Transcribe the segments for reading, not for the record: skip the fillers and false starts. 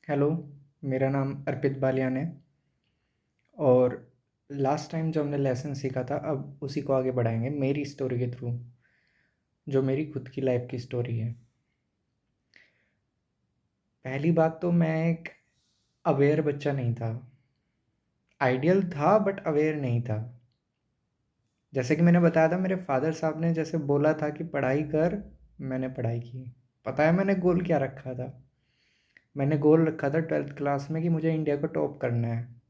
Hello, मेरा नाम अर्पित बालियान है और लास्ट टाइम जो हमने लेसन सीखा था अब उसी को आगे बढ़ाएंगे मेरी स्टोरी के थ्रू, जो मेरी खुद की लाइफ की स्टोरी है। पहली बात तो मैं एक अवेयर बच्चा नहीं था। आइडियल था बट अवेयर नहीं था। जैसे कि मैंने बताया था, मेरे फादर साहब ने जैसे बोला था कि पढ़ाई कर, मैंने पढ़ाई की। पता है मैंने गोल क्या रखा था? मैंने गोल रखा था 12th क्लास में कि मुझे इंडिया को टॉप करना है,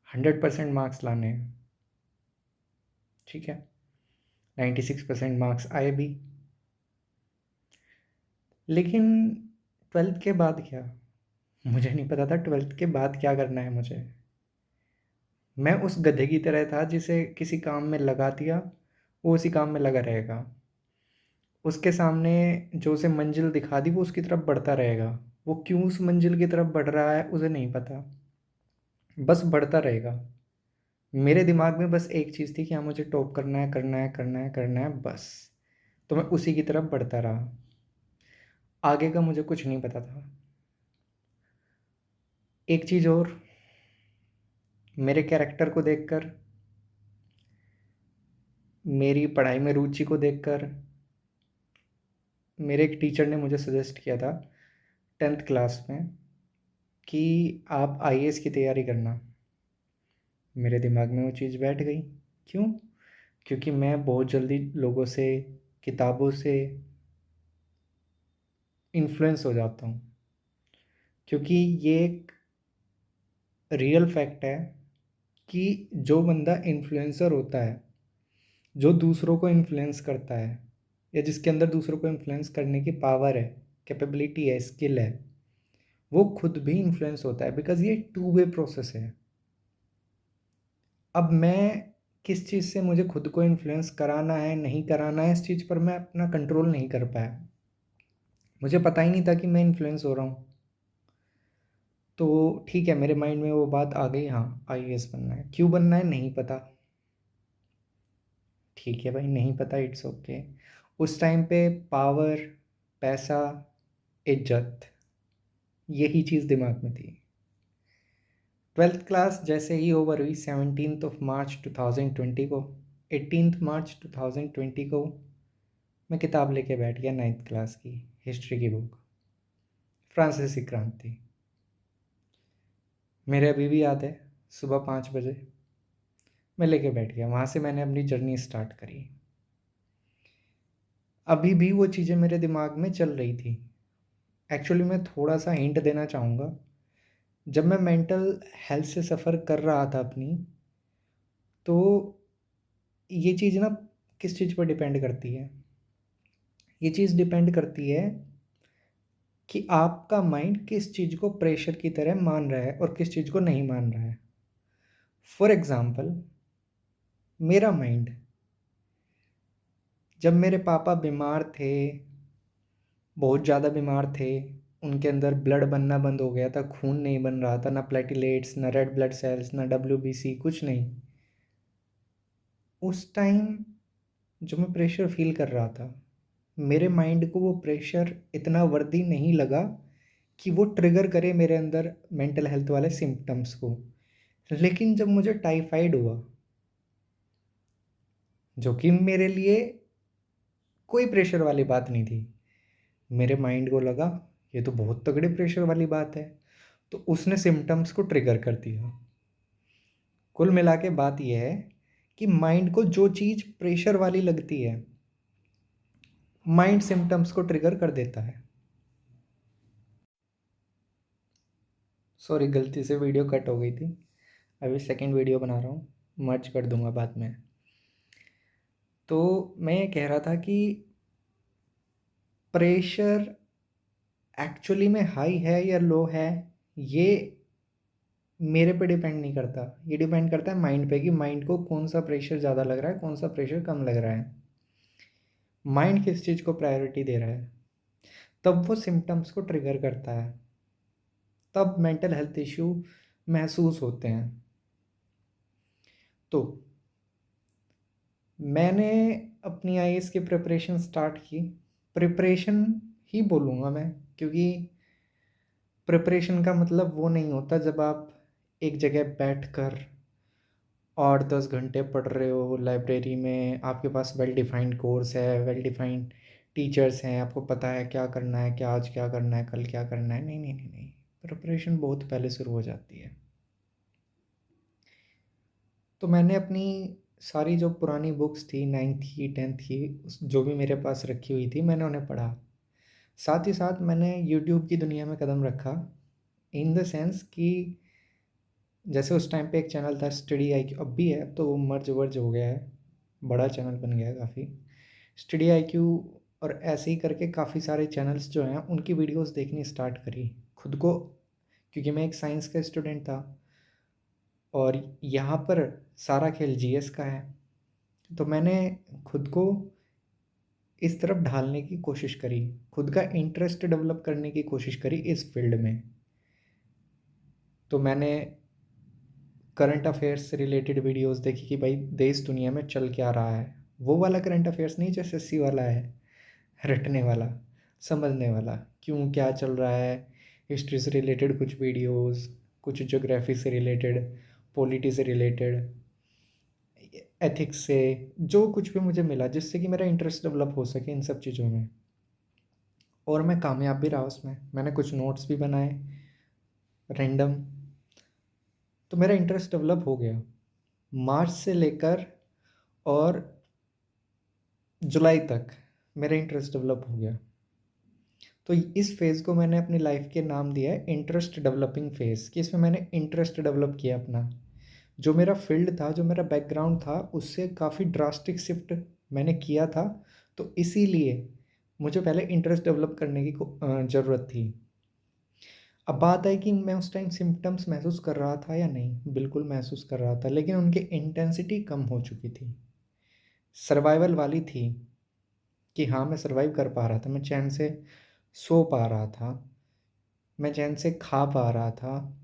100% मार्क्स लाने हैं। ठीक है, 96% मार्क्स आए भी। लेकिन 12th के बाद क्या, मुझे नहीं पता था 12th के बाद क्या करना है मुझे। मैं उस गधे की तरह था जिसे किसी काम में लगा दिया, वो उसी काम में लगा रहेगा। उसके सामने जो उसे मंजिल दिखा दी वो उसकी तरफ बढ़ता रहेगा। वो क्यों उस मंजिल की तरफ बढ़ रहा है उसे नहीं पता, बस बढ़ता रहेगा। मेरे दिमाग में बस एक चीज़ थी कि हाँ, मुझे टॉप करना है, करना है, करना है, करना है, बस। तो मैं उसी की तरफ बढ़ता रहा। आगे का मुझे कुछ नहीं पता था। एक चीज़ और, मेरे कैरेक्टर को देखकर, मेरी पढ़ाई में रुचि को देखकर, मेरे एक टीचर ने मुझे सजेस्ट किया था 10th क्लास में कि आप आईएएस की तैयारी करना। मेरे दिमाग में वो चीज़ बैठ गई। क्यों? क्योंकि मैं बहुत जल्दी लोगों से, किताबों से इन्फ्लुएंस हो जाता हूँ। क्योंकि ये एक रियल फैक्ट है कि जो बंदा इन्फ्लुएंसर होता है, जो दूसरों को इन्फ्लुएंस करता है, या जिसके अंदर दूसरों को इन्फ्लुएंस करने की पावर है, कैपेबिलिटी है, स्किल है, वो खुद भी इन्फ्लुएंस होता है। बिकॉज ये टू वे प्रोसेस है। अब मैं किस चीज़ से मुझे खुद को इन्फ्लुएंस कराना है, नहीं कराना है, इस चीज़ पर मैं अपना कंट्रोल नहीं कर पाया। मुझे पता ही नहीं था कि मैं इन्फ्लुएंस हो रहा हूँ। तो ठीक है, मेरे माइंड में वो बात आ गई, हाँ आईएएस बनना है। क्यों बनना है नहीं पता। ठीक है भाई, नहीं पता, इट्स ओके। उस टाइम पे पावर, पैसा, इज्जत, यही चीज़ दिमाग में थी। 12th क्लास जैसे ही ओवर हुई 17 मार्च 2020 को, 18 मार्च 2020 को मैं किताब लेके बैठ गया 9th क्लास की हिस्ट्री की बुक, फ्रांसीसी क्रांति। मेरे अभी भी याद है, सुबह 5 बजे मैं लेके बैठ गया। वहाँ से मैंने अपनी जर्नी स्टार्ट करी। अभी भी वो चीज़ें मेरे दिमाग में चल रही थी। एक्चुअली मैं थोड़ा सा हिंट देना चाहूँगा। जब मैं मेंटल हेल्थ से सफ़र कर रहा था अपनी, तो ये चीज़ ना किस चीज़ पर डिपेंड करती है? ये चीज़ डिपेंड करती है कि आपका माइंड किस चीज़ को प्रेशर की तरह मान रहा है और किस चीज़ को नहीं मान रहा है। फॉर एग्ज़ाम्पल, मेरा माइंड, जब मेरे पापा बीमार थे, बहुत ज़्यादा बीमार थे, उनके अंदर ब्लड बनना बंद हो गया था, खून नहीं बन रहा था, ना प्लेटिलेट्स, ना रेड ब्लड सेल्स, ना डब्ल्यूबीसी, कुछ नहीं। उस टाइम जो मैं प्रेशर फील कर रहा था, मेरे माइंड को वो प्रेशर इतना वर्दी नहीं लगा कि वो ट्रिगर करे मेरे अंदर मेंटल हेल्थ वाले सिम्टम्स को। लेकिन जब मुझे टाइफाइड हुआ, जो कि मेरे लिए कोई प्रेशर वाली बात नहीं थी, मेरे माइंड को लगा ये तो बहुत तगड़े प्रेशर वाली बात है, तो उसने सिम्टम्स को ट्रिगर कर दिया। कुल मिला के बात यह है कि माइंड को जो चीज़ प्रेशर वाली लगती है, माइंड सिम्टम्स को ट्रिगर कर देता है। सॉरी, गलती से वीडियो कट हो गई थी। अभी सेकंड वीडियो बना रहा हूँ, मर्ज कर दूंगा बाद में। तो मैं ये कह रहा था कि प्रेशर एक्चुअली में हाई है या लो है, ये मेरे पे डिपेंड नहीं करता। ये डिपेंड करता है माइंड पे कि माइंड को कौन सा प्रेशर ज़्यादा लग रहा है, कौन सा प्रेशर कम लग रहा है। माइंड किस चीज़ को प्रायोरिटी दे रहा है, तब वो सिम्टम्स को ट्रिगर करता है, तब मेंटल हेल्थ इश्यू महसूस होते हैं। तो मैंने अपनी आईएएस की प्रिपरेशन स्टार्ट की। प्रिपरेशन ही बोलूँगा मैं, क्योंकि प्रिपरेशन का मतलब वो नहीं होता जब आप एक जगह बैठकर 8-10 घंटे पढ़ रहे हो लाइब्रेरी में, आपके पास वेल डिफाइंड कोर्स है, वेल डिफाइंड टीचर्स हैं, आपको पता है क्या करना है, क्या आज क्या करना है, कल क्या करना है। नहीं, नहीं, नहीं, नहीं। प्रिपरेशन बहुत पहले शुरू हो जाती है। तो मैंने अपनी सारी जो पुरानी बुक्स थी 9th की 10th की जो भी मेरे पास रखी हुई थी, मैंने उन्हें पढ़ा। साथ ही साथ मैंने यूट्यूब की दुनिया में कदम रखा, इन द सेंस कि जैसे उस टाइम पे एक चैनल था स्टडी आई क्यू, अब भी है, अब तो वो मर्ज वर्ज हो गया है, बड़ा चैनल बन गया है काफ़ी। स्टडी आई क्यू और ऐसे ही करके काफ़ी सारे चैनल्स जो हैं उनकी वीडियोस देखनी स्टार्ट करी खुद को, क्योंकि मैं एक साइंस का स्टूडेंट था और यहाँ पर सारा खेल जीएस का है। तो मैंने खुद को इस तरफ ढालने की कोशिश करी, खुद का इंटरेस्ट डेवलप करने की कोशिश करी इस फील्ड में। तो मैंने करंट अफेयर्स से रिलेटेड वीडियोस देखी कि भाई देश दुनिया में चल क्या रहा है। वो वाला करंट अफेयर्स नहीं जो एसएससी वाला है, रटने वाला, समझने वाला, क्यों क्या चल रहा है। हिस्ट्री से रिलेटेड कुछ वीडियोस, कुछ ज्योग्राफी से रिलेटेड, पॉलिटी से रिलेटेड, एथिक्स से, जो कुछ भी मुझे मिला जिससे कि मेरा इंटरेस्ट डेवलप हो सके इन सब चीज़ों में। और मैं कामयाब भी रहा उसमें, मैंने कुछ नोट्स भी बनाए रैंडम। तो मेरा इंटरेस्ट डेवलप हो गया मार्च से लेकर, और जुलाई तक मेरा इंटरेस्ट डेवलप हो गया। तो इस फेज़ को मैंने अपनी लाइफ के नाम दिया है इंटरेस्ट डेवलपिंग फेज़, कि इसमें मैंने इंटरेस्ट डेवलप किया अपना। जो मेरा फील्ड था, जो मेरा बैकग्राउंड था, उससे काफ़ी ड्रास्टिक शिफ्ट मैंने किया था। तो इसीलिए मुझे पहले इंटरेस्ट डेवलप करने की ज़रूरत थी। अब बात है कि मैं उस टाइम सिम्पटम्स महसूस कर रहा था या नहीं, बिल्कुल महसूस कर रहा था, लेकिन उनकी इंटेंसिटी कम हो चुकी थी, सर्वाइवल वाली थी। कि हाँ, मैं सर्वाइव कर पा रहा था, मैं चैन से सो पा रहा था, मैं चैन से खा पा रहा था,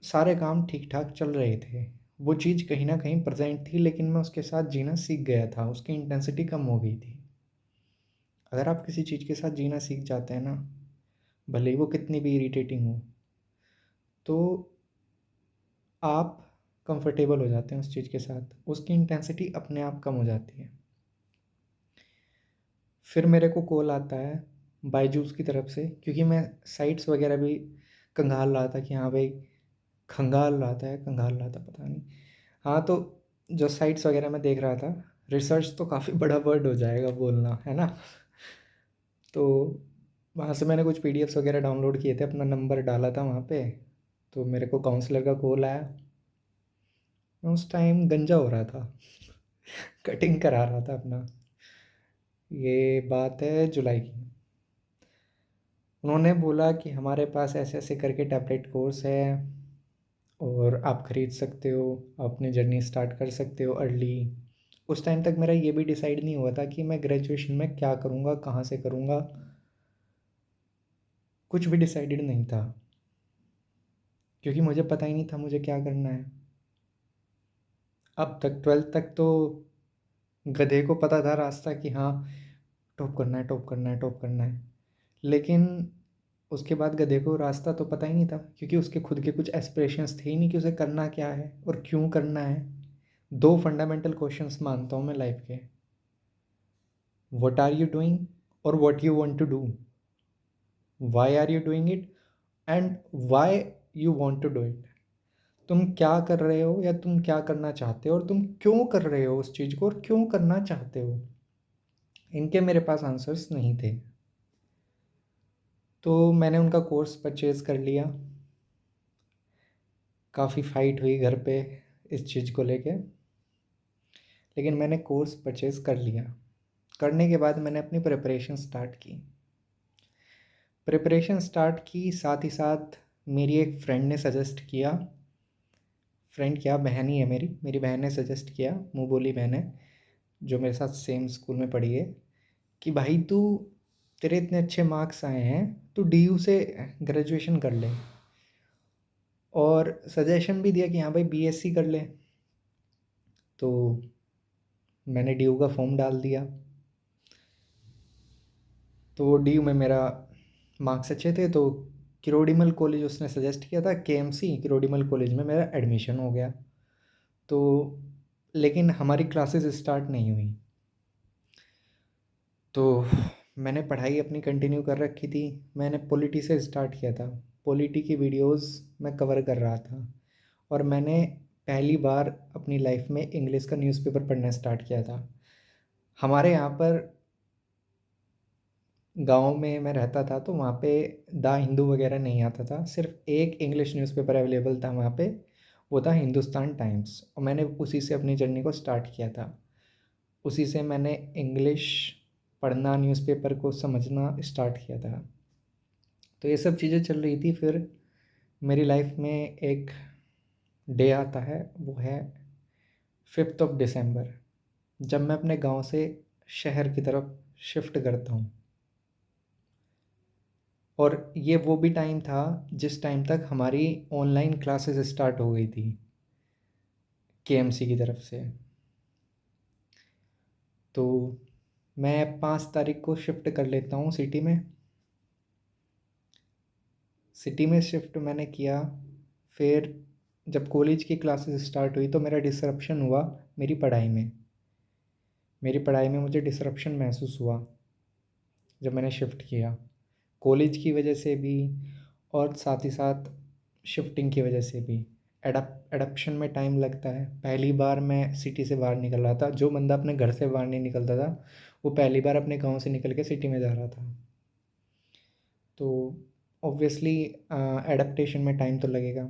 सारे काम ठीक ठाक चल रहे थे। वो चीज़ कहीं ना कहीं प्रेजेंट थी, लेकिन मैं उसके साथ जीना सीख गया था, उसकी इंटेंसिटी कम हो गई थी। अगर आप किसी चीज़ के साथ जीना सीख जाते हैं ना, भले ही वो कितनी भी इरिटेटिंग हो, तो आप कंफर्टेबल हो जाते हैं उस चीज़ के साथ, उसकी इंटेंसिटी अपने आप कम हो जाती है। फिर मेरे को कॉल आता है बायजूस की तरफ से, क्योंकि मैं साइट्स वगैरह भी खंगाल रहा था कि हाँ भाई, खंगाल रहा था या कंगाल रहा था पता नहीं। हाँ, तो जो साइट्स वगैरह मैं देख रहा था, रिसर्च तो काफ़ी बड़ा वर्ड हो जाएगा बोलना, है ना। तो वहाँ से मैंने कुछ पीडीएफ्स वगैरह डाउनलोड किए थे, अपना नंबर डाला था वहाँ पे। तो मेरे को काउंसलर का कॉल आया। मैं उस टाइम गंजा हो रहा था, कटिंग करा रहा था अपना। ये बात है जुलाई की। उन्होंने बोला कि हमारे पास ऐसे ऐसे करके टैबलेट कोर्स है और आप ख़रीद सकते हो, अपनी जर्नी स्टार्ट कर सकते हो अर्ली। उस टाइम तक मेरा ये भी डिसाइड नहीं हुआ था कि मैं ग्रेजुएशन में क्या करूँगा, कहाँ से करूँगा, कुछ भी डिसाइडेड नहीं था, क्योंकि मुझे पता ही नहीं था मुझे क्या करना है। अब तक 12th तक तो गधे को पता था रास्ता कि हाँ, टॉप करना है, टॉप करना है, टॉप करना है। लेकिन उसके बाद गधे को रास्ता तो पता ही नहीं था, क्योंकि उसके खुद के कुछ एस्पिरेशंस थे ही नहीं कि उसे करना क्या है और क्यों करना है। दो फंडामेंटल क्वेश्चंस मानता हूँ मैं लाइफ के, व्हाट आर यू डूइंग और what you want to do. Why are you doing it and why you want to do it. तुम क्या कर रहे हो या तुम क्या करना चाहते हो, और तुम क्यों कर रहे हो उस चीज़ को और क्यों करना चाहते हो। इनके मेरे पास आंसर्स नहीं थे। तो मैंने उनका कोर्स परचेज़ कर लिया। काफ़ी फ़ाइट हुई घर पे इस चीज़ को लेके, लेकिन मैंने कोर्स परचेज़ कर लिया। करने के बाद मैंने अपनी प्रिपरेशन स्टार्ट की। प्रिपरेशन स्टार्ट की, साथ ही साथ मेरी एक फ्रेंड ने सजेस्ट किया, फ्रेंड क्या, बहन ही है मेरी, मेरी बहन ने सजेस्ट किया, मुँह बोली बहन है, जो मेरे साथ सेम स्कूल में पढ़ी है, कि भाई तू, तेरे इतने अच्छे मार्क्स आए हैं, तू डीयू से ग्रेजुएशन कर ले। और सजेशन भी दिया कि हाँ भाई बीएससी कर ले। तो मैंने डीयू का फॉर्म डाल दिया। तो डीयू में मेरा मार्क्स अच्छे थे, तो किरोड़ीमल कॉलेज उसने सजेस्ट किया था, केएमसी किरोड़ीमल कॉलेज में मेरा एडमिशन हो गया। तो लेकिन हमारी क्लासेस स्टार्ट नहीं हुई। तो मैंने पढ़ाई अपनी कंटिन्यू कर रखी थी। मैंने पॉलिटी से स्टार्ट किया था। पॉलिटी की वीडियोस मैं कवर कर रहा था, और मैंने पहली बार अपनी लाइफ में इंग्लिश का न्यूज़पेपर पढ़ना स्टार्ट किया था। हमारे यहाँ पर गांव में मैं रहता था, तो वहाँ पे द हिंदू वगैरह नहीं आता था। सिर्फ एक इंग्लिश न्यूज़पेपर अवेलेबल था वहाँ पे, वो था हिंदुस्तान टाइम्स, और मैंने उसी से अपनी जर्नी को स्टार्ट किया था। उसी से मैंने इंग्लिश पढ़ना, न्यूज़पेपर को समझना स्टार्ट किया था। तो ये सब चीज़ें चल रही थी। फिर मेरी लाइफ में एक डे आता है, वो है 5 दिसंबर, जब मैं अपने गांव से शहर की तरफ शिफ्ट करता हूँ। और ये वो भी टाइम था जिस टाइम तक हमारी ऑनलाइन क्लासेस स्टार्ट हो गई थी केएमसी की तरफ से। तो मैं 5 तारीख को शिफ्ट कर लेता हूँ सिटी में। सिटी में शिफ्ट मैंने किया। फिर जब कॉलेज की क्लासेस स्टार्ट हुई तो मेरा डिसरप्शन हुआ मेरी पढ़ाई में। मेरी पढ़ाई में मुझे डिसरप्शन महसूस हुआ जब मैंने शिफ्ट किया, कॉलेज की वजह से भी और साथ ही साथ शिफ्टिंग की वजह से भी। एडप्शन में टाइम लगता है। पहली बार मैं सिटी से बाहर निकल रहा था। जो बंदा अपने घर से बाहर नहीं निकलता था, वो पहली बार अपने गांव से निकल के सिटी में जा रहा था। तो ऑब्वियसली एडप्टेशन में टाइम तो लगेगा।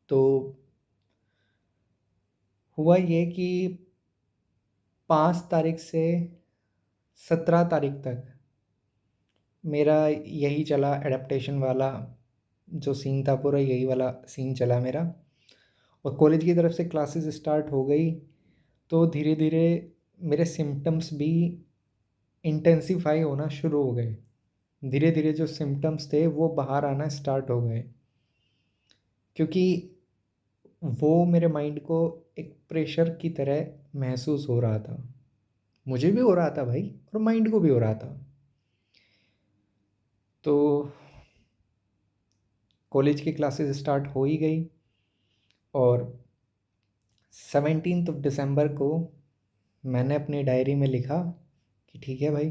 तो हुआ ये कि 5 तारीख से 17 तारीख तक मेरा यही चला, एडप्टेशन वाला जो सीन था पूरा यही वाला सीन चला मेरा। और कॉलेज की तरफ से क्लासेस स्टार्ट हो गई, तो धीरे धीरे मेरे सिम्टम्स भी इंटेंसिफाई होना शुरू हो गए। धीरे धीरे जो सिम्टम्स थे वो बाहर आना स्टार्ट हो गए, क्योंकि वो मेरे माइंड को एक प्रेशर की तरह महसूस हो रहा था। मुझे भी हो रहा था भाई, और माइंड को भी हो रहा था। तो कॉलेज की क्लासेस स्टार्ट हो ही गई, और 17 दिसंबर को मैंने अपनी डायरी में लिखा कि ठीक है भाई,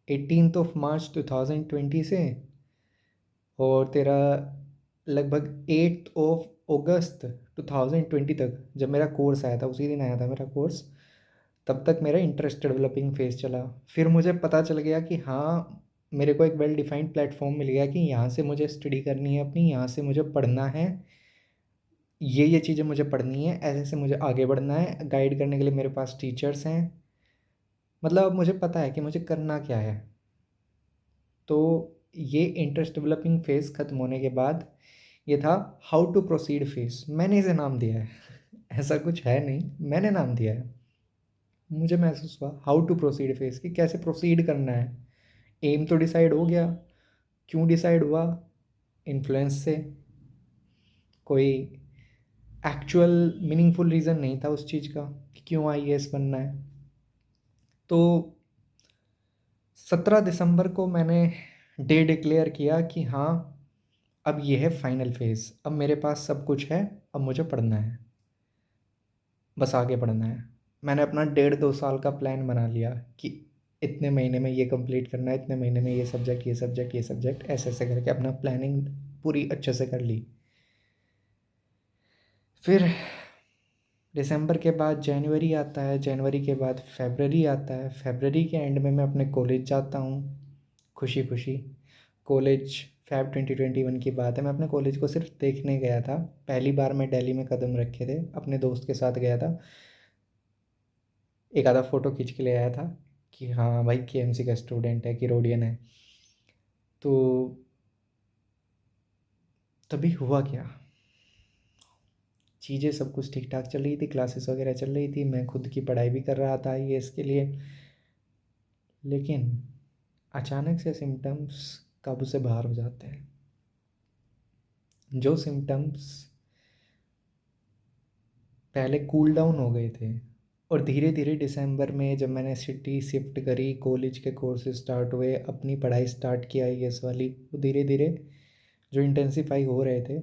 18 मार्च 2020 से और तेरा लगभग 8 अगस्त 2020 तक, जब मेरा कोर्स आया था उसी दिन आया था मेरा कोर्स, तब तक मेरा इंटरेस्ट डेवलपिंग फेज़ चला। फिर मुझे पता चल गया कि हाँ, मेरे को एक वेल डिफाइंड प्लेटफॉर्म मिल गया कि यहाँ से मुझे स्टडी करनी है अपनी, यहाँ से मुझे पढ़ना है, ये चीज़ें मुझे पढ़नी है, ऐसे ऐसे मुझे आगे बढ़ना है। गाइड करने के लिए मेरे पास टीचर्स हैं। मतलब अब मुझे पता है कि मुझे करना क्या है। तो ये इंटरेस्ट डेवलपिंग फेज़ ख़त्म होने के बाद ये था हाउ टू प्रोसीड फेज़। मैंने इसे नाम दिया है ऐसा कुछ है नहीं, मैंने नाम दिया है। मुझे महसूस हुआ हाउ टू प्रोसीड फेज़, कि कैसे प्रोसीड करना है। एम तो डिसाइड हो गया। क्यों डिसाइड हुआ? इन्फ्लुएंस से। कोई एक्चुअल मीनिंगफुल रीज़न नहीं था उस चीज़ का कि क्यों आईएएस बनना है। तो 17 दिसंबर को मैंने डे डिक्लेयर किया कि हाँ, अब ये है फाइनल फेज़। अब मेरे पास सब कुछ है, अब मुझे पढ़ना है, बस आगे बढ़ना है। मैंने अपना 1.5-2 साल का प्लान बना लिया कि इतने महीने में ये कंप्लीट करना है, इतने महीने में ये सब्जेक्ट, ये सब्जेक्ट, ये सब्जेक्ट, ऐसे ऐसे करके अपना प्लानिंग पूरी अच्छे से कर ली। फिर दिसंबर के बाद जनवरी आता है, जनवरी के बाद फरवरी आता है। फरवरी के एंड में मैं अपने कॉलेज जाता हूँ खुशी खुशी। कॉलेज फ़ैब 2021 की बात है। मैं अपने कॉलेज को सिर्फ देखने गया था। पहली बार मैं दिल्ली में कदम रखे थे, अपने दोस्त के साथ गया था। एक आधा फ़ोटो खींच के ले आया था कि हाँ भाई, केएमसी का स्टूडेंट है, किरोडियन है। तो तभी हुआ क्या, चीज़ें सब कुछ ठीक ठाक चल रही थी, क्लासेस वगैरह चल रही थी, मैं खुद की पढ़ाई भी कर रहा था आईएएस के लिए। लेकिन अचानक से सिम्टम्स काबू से बाहर हो जाते हैं। जो सिम्टम्स पहले कूल डाउन हो गए थे, और धीरे धीरे दिसंबर में जब मैंने सिटी शिफ्ट करी, कॉलेज के कोर्सेज स्टार्ट हुए, अपनी पढ़ाई स्टार्ट की आईएएस वाली, वो धीरे धीरे जो इंटेंसिफाई हो रहे थे,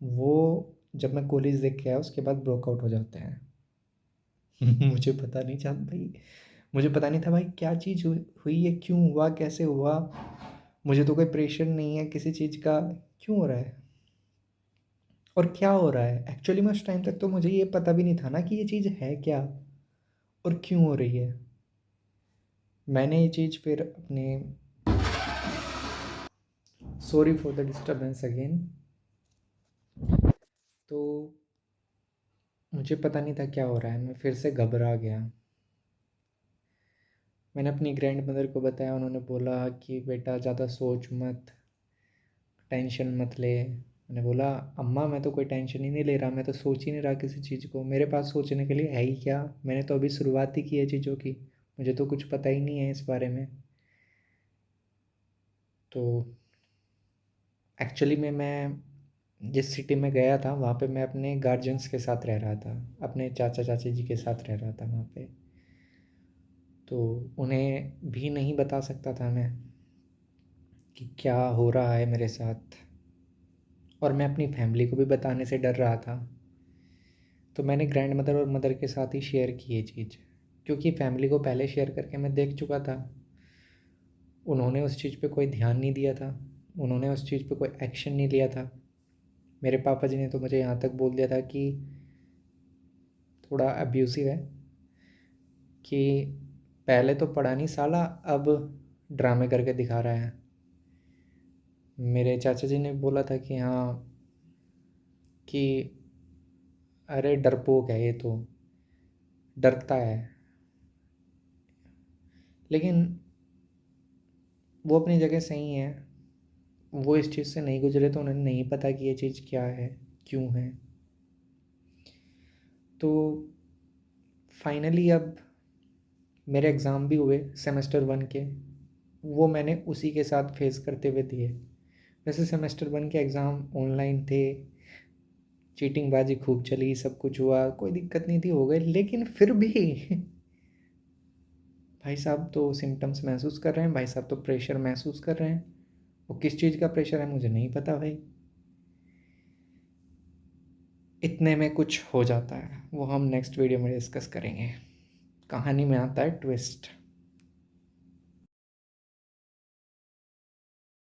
वो जब मैं कॉलेज देख के आया उसके बाद ब्रेकआउट हो जाते हैं। मुझे पता नहीं था भाई, मुझे पता नहीं था भाई क्या चीज़ हुई है, क्यों हुआ, कैसे हुआ। मुझे तो कोई प्रेशर नहीं है किसी चीज़ का, क्यों हो रहा है और क्या हो रहा है। एक्चुअली में उस टाइम तक तो मुझे ये पता भी नहीं था ना कि ये चीज़ है क्या और क्यों हो रही है। मैंने ये चीज़ फिर अपने, sorry for the disturbance again, तो मुझे पता नहीं था क्या हो रहा है, मैं फिर से घबरा गया। मैंने अपनी ग्रैंड मदर को बताया, उन्होंने बोला कि बेटा ज़्यादा सोच मत, टेंशन मत ले। मैंने बोला अम्मा मैं तो कोई टेंशन ही नहीं ले रहा, मैं तो सोच ही नहीं रहा किसी चीज़ को, मेरे पास सोचने के लिए है ही क्या, मैंने तो अभी शुरुआत ही की है चीज़ों की, मुझे तो कुछ पता ही नहीं है इस बारे में। तो एक्चुअली में मैं जिस सिटी में गया था वहाँ पे मैं अपने गार्जियंस के साथ रह रहा था, अपने चाचा चाची जी के साथ रह रहा था वहाँ पे। तो उन्हें भी नहीं बता सकता था मैं कि क्या हो रहा है मेरे साथ, और मैं अपनी फैमिली को भी बताने से डर रहा था। तो मैंने ग्रैंड मदर और मदर के साथ ही शेयर की ये चीज़, क्योंकि फैमिली को पहले शेयर करके मैं देख चुका था, उन्होंने उस चीज़ पे कोई ध्यान नहीं दिया था, उन्होंने उस चीज़ पे कोई एक्शन नहीं लिया था। मेरे पापा जी ने तो मुझे यहाँ तक बोल दिया था कि थोड़ा अब्यूसिव है कि पहले तो पढ़ा नहीं साला, अब ड्रामे करके दिखा रहा है। मेरे चाचा जी ने बोला था कि हाँ, कि अरे डरपोक है ये तो, डरता है। लेकिन वो अपनी जगह सही है, वो इस चीज़ से नहीं गुजरे तो उन्हें नहीं पता कि ये चीज़ क्या है, क्यों है। तो फाइनली अब मेरे एग्ज़ाम भी हुए सेमेस्टर 1 के, वो मैंने उसी के साथ फेस करते हुए दिए। वैसे सेमेस्टर 1 के एग्ज़ाम ऑनलाइन थे, चीटिंगबाजी खूब चली, सब कुछ हुआ, कोई दिक्कत नहीं थी, हो गए, लेकिन फिर भी भाई साहब तो सिम्टम्स महसूस कर रहे हैं, भाई साहब तो प्रेशर महसूस कर रहे हैं। वो किस चीज़ का प्रेशर है मुझे नहीं पता भाई, इतने में कुछ हो जाता है, वो हम नेक्स्ट वीडियो में डिस्कस करेंगे। कहानी में आता है ट्विस्ट।